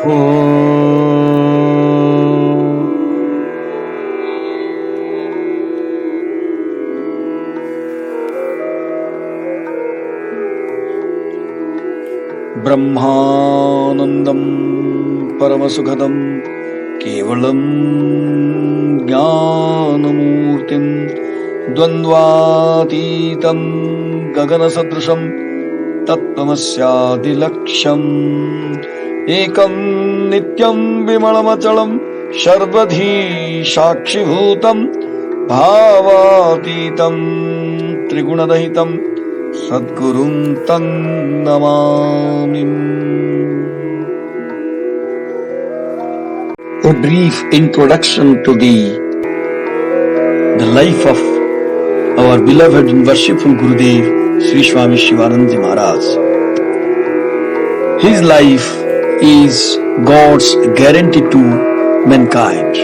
ब्रह्मानन्दं परमसुखदं केवलं ज्ञानमूर्तिं द्वन्द्वातीतं गगनसदृशं तत्त्वमस्यादिलक्ष्यम् एकं नित्यं विमलमचलं सर्वधी साक्षिभूतं भावातीतं त्रिगुणरहितं सद्गुरुं तं Namami. A brief introduction to the life of our beloved and worshipful Gurudev, Sri Swami Sivananda Maharaj. His life is God's guarantee to mankind.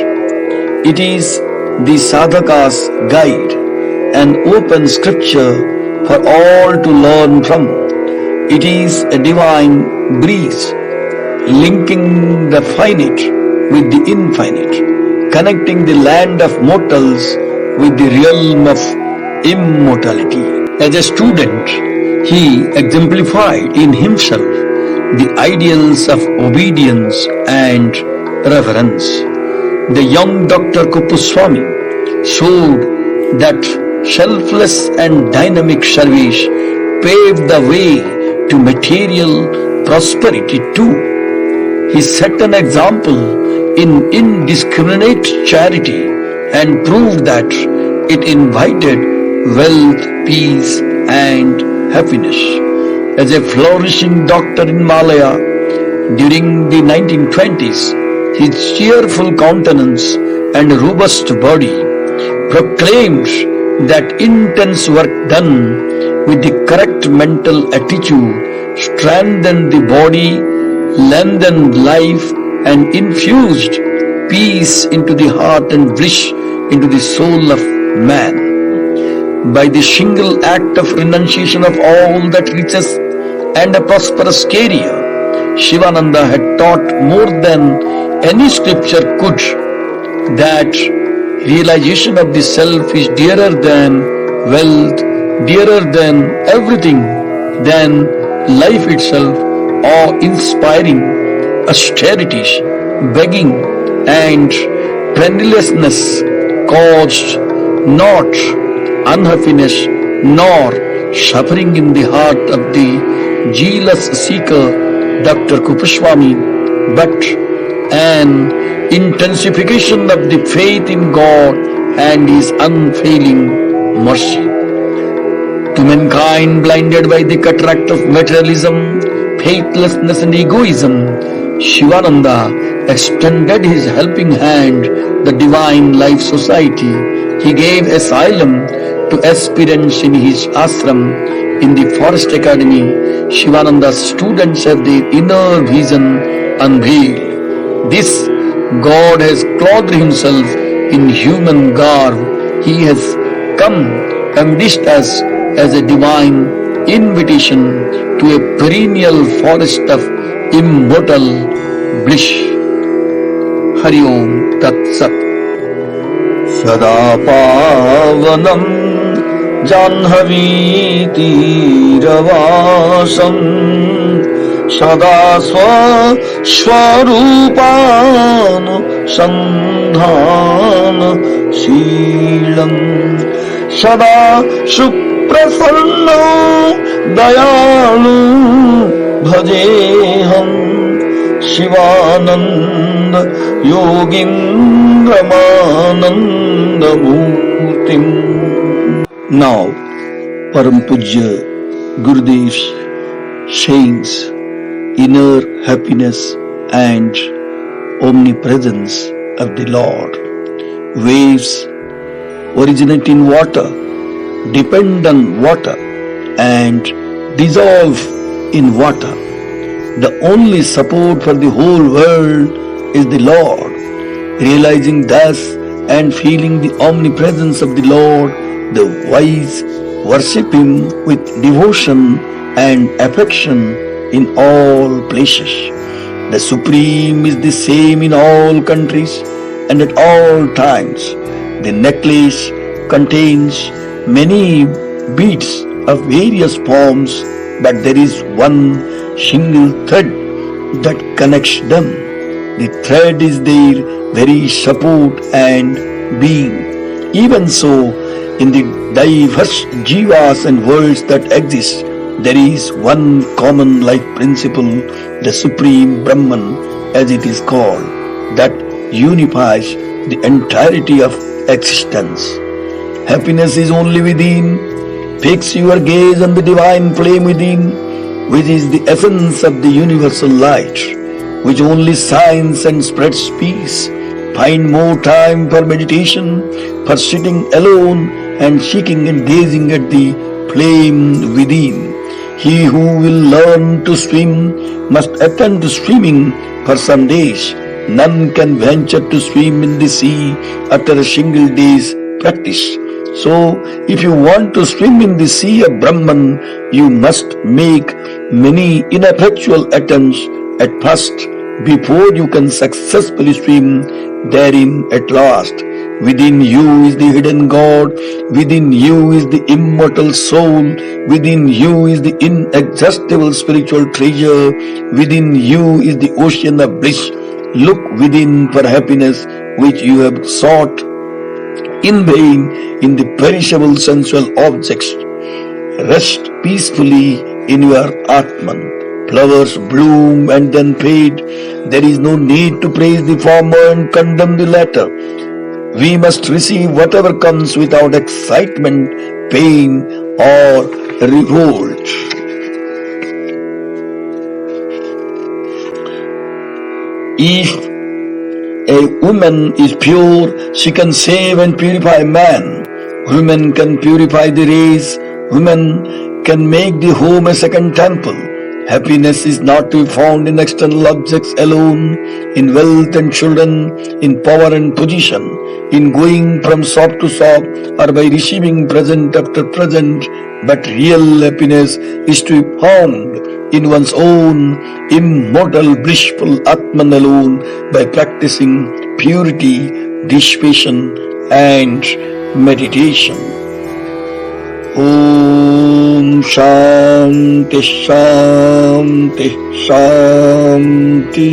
It is the sadhaka's guide, an open scripture for all to learn from. It is a divine breeze, linking the finite with the infinite, connecting the land of mortals with the realm of immortality. As a student, he exemplified in himself the ideals of obedience and reverence. The young Dr. Swami showed that selfless and dynamic service paved the way to material prosperity too. He set an example in indiscriminate charity and proved that it invited wealth, peace and happiness. As a flourishing doctor in Malaya during the 1920s, his cheerful countenance and robust body proclaimed that intense work done with the correct mental attitude strengthened the body, lengthened life and infused peace into the heart and bliss into the soul of man. By the single act of renunciation of all that riches and a prosperous career, Sivananda had taught more than any scripture could, that realization of the self is dearer than wealth, dearer than everything, than life itself, awe-inspiring austerities, begging and pennilessness caused not unhappiness nor suffering in the heart of the zealous seeker Dr. Kupaswami, but an intensification of the faith in God and His unfailing mercy. To mankind blinded by the cataract of materialism, faithlessness and egoism, Sivananda extended his helping hand, the Divine Life Society. He gave asylum to aspirants in his ashram. In the Forest Academy, Sivananda's students have their inner vision unveiled. This God has clothed himself in human garb. He has come and wished us as a divine invitation to a perennial forest of immortal bliss. Hari Om Tat Sat. Sada Pavanam Janhavi Tiravasam Sada Swarupana Sandhana Shilam Sada Suprasanna Dayalu Bhajeham Sivananda Yogindramananda Murtim. Now, Param Pujya Gurudev's sayings, inner happiness and omnipresence of the Lord. Waves originate in water, depend on water and dissolve in water. The only support for the whole world is the Lord. Realizing thus and feeling the omnipresence of the Lord, the wise worship Him with devotion and affection in all places. The Supreme is the same in all countries and at all times. The necklace contains many beads of various forms, but there is one single thread that connects them. The thread is their very support and being. Even so, in the diverse jivas and worlds that exist, there is one common life principle, the Supreme Brahman, as it is called, that unifies the entirety of existence. Happiness is only within. Fix your gaze on the divine flame within, which is the essence of the universal light, which only shines and spreads peace. Find more time for meditation, for sitting alone and seeking and gazing at the flame within. He who will learn to swim must attend to swimming for some days. None can venture to swim in the sea after a single day's practice. So, if you want to swim in the sea of Brahman, you must make many ineffectual attempts at first before you can successfully swim therein at last. Within you is the hidden God, within you is the immortal soul, within you is the inexhaustible spiritual treasure, within you is the ocean of bliss. Look within for happiness which you have sought in vain in the perishable sensual objects. Rest peacefully in your Atman. Flowers bloom and then fade. There is no need to praise the former and condemn the latter. We must receive whatever comes without excitement, pain, or revolt. If a woman is pure, she can save and purify man. Women can purify the race. Women can make the home a second temple. Happiness is not to be found in external objects alone, in wealth and children, in power and position, in going from shop to shop, or by receiving present after present, but real happiness is to be found in one's own immortal blissful Atman alone by practicing purity, dissipation and meditation. Om Shanti Shanti Shanti.